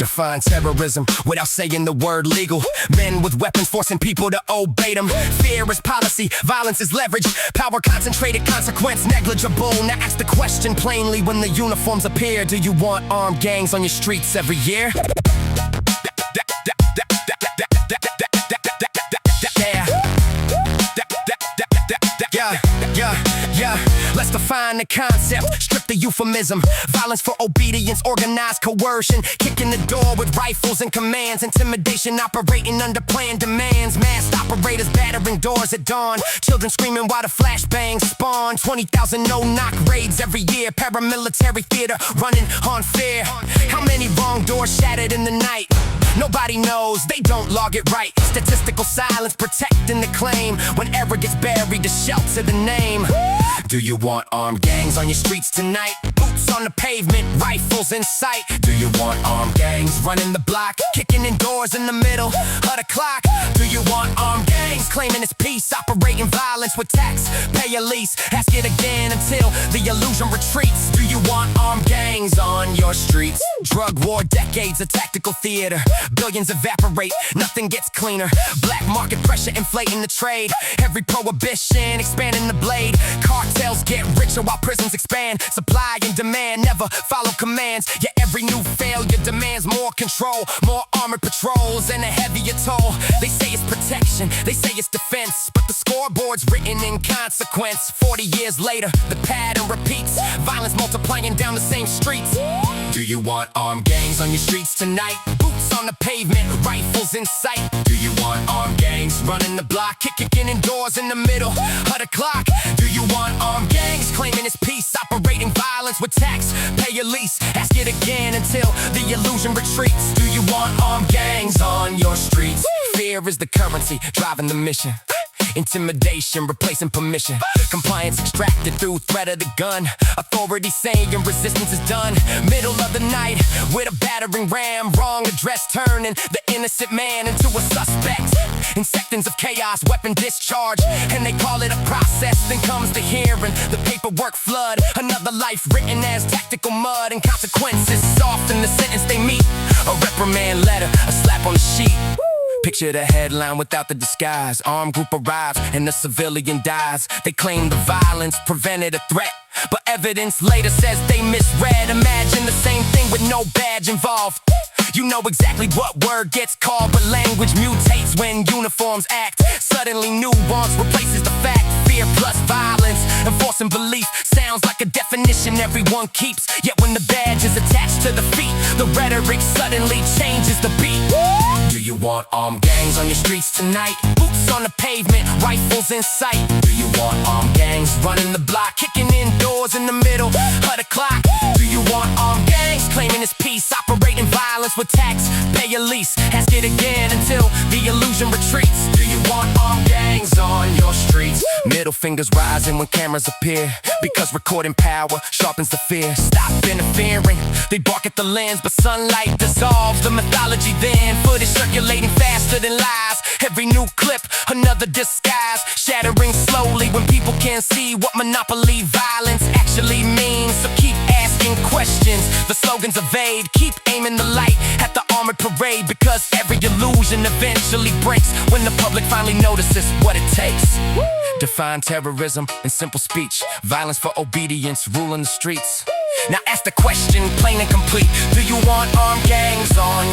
Define terrorism without saying the word legal. Men with weapons forcing people to obey them. Fear is policy, violence is leverage. Power concentrated, consequence negligible. Now ask the question plainly when the uniforms appear. Do you want armed gangs on your streets every year? Yeah. Let's define the concept, strip the euphemism. Violence for obedience, organized coercion. Kicking the door with rifles and commands. Intimidation operating under planned demands. Masked operators battering doors at dawn. Children screaming while the flashbangs spawn. 20,000 no-knock raids every year. Paramilitary theater running on fear. How many wrong doors shattered in the night? Nobody knows, they don't log it right. Statistical silence protecting the claim. When error gets buried to shelter the name. Do you want armed gangs on your streets tonight? Boots on the pavement, rifles in sight. Do you want armed gangs running the block? Kicking in doors in the middle of the clock? Do you want armed gangs claiming it's peace? Operating violence with tax, pay a lease. Ask it again until the illusion retreats. Do you want armed gangs on your streets? Drug war decades, a tactical theater. Billions evaporate, nothing gets cleaner. Black market pressure inflating the trade. Every prohibition expanding the blade. Cartels get richer while prisons expand. Supply and demand never follow commands. Yet every new failure demands more control. More armored patrols and a heavier toll. They say it's protection, they say it's defense, but the scoreboard's written in consequence. 40 years later, the pattern repeats. Violence multiplying down the same streets. Do you want armed gangs on your streets tonight? Boots on the pavement, rifles in sight. Do you want armed gangs running the block? Kicking in doors in the middle of the clock? Do you want armed gangs claiming it's peace? Operating violence with tax, pay a lease. Ask it again until the illusion retreats. Do you want armed gangs on your streets? Fear is the currency driving the mission. Intimidation replacing permission. Compliance extracted through threat of the gun. Authority saying resistance is done. Middle of the night with a battering ram. Wrong address turning the innocent man into a suspect. In seconds of chaos, weapon discharge, and they call it a process. Then comes the hearing, the paperwork flood. Another life written as tactical mud. And consequences soften the sentence they meet. A reprimand letter, a slap on the sheet. Picture the headline without the disguise. Armed group arrives and the civilian dies. They claim the violence prevented a threat, but evidence later says they misread. Imagine the same thing with no badge involved. You know exactly what word gets called, but language mutates when uniforms act. Suddenly nuance replaces the fact. Fear plus violence, enforcing belief sounds like a definition everyone keeps. Yet when the badge is attached to the feet, the rhetoric suddenly changes the beat. Do you want armed gangs on your streets tonight? Boots on the pavement, rifles in sight. Do you want armed gangs running the block? Kicking in doors in the middle of the clock? Do you want armed gangs claiming it's peace? Operating violence with tax, pay a lease. Ask it again until the illusion retreats. Do you want armed gangs on your streets? Middle fingers rising when cameras appear, because recording power sharpens the fear. Stop interfering, they bark at the lens, but sunlight dissolves the mythology then. Footage circulating faster than lies. Every new clip, another disguise. Shattering slowly when people can't see what monopoly violence actually means. So keep asking questions, the slogans evade. Keep aiming the light at the armored parade, because every illusion eventually breaks when the public finally notices what it takes. Define terrorism in simple speech. Violence for obedience, ruling the streets. Now ask the question plain and complete. Do you want armed gangs on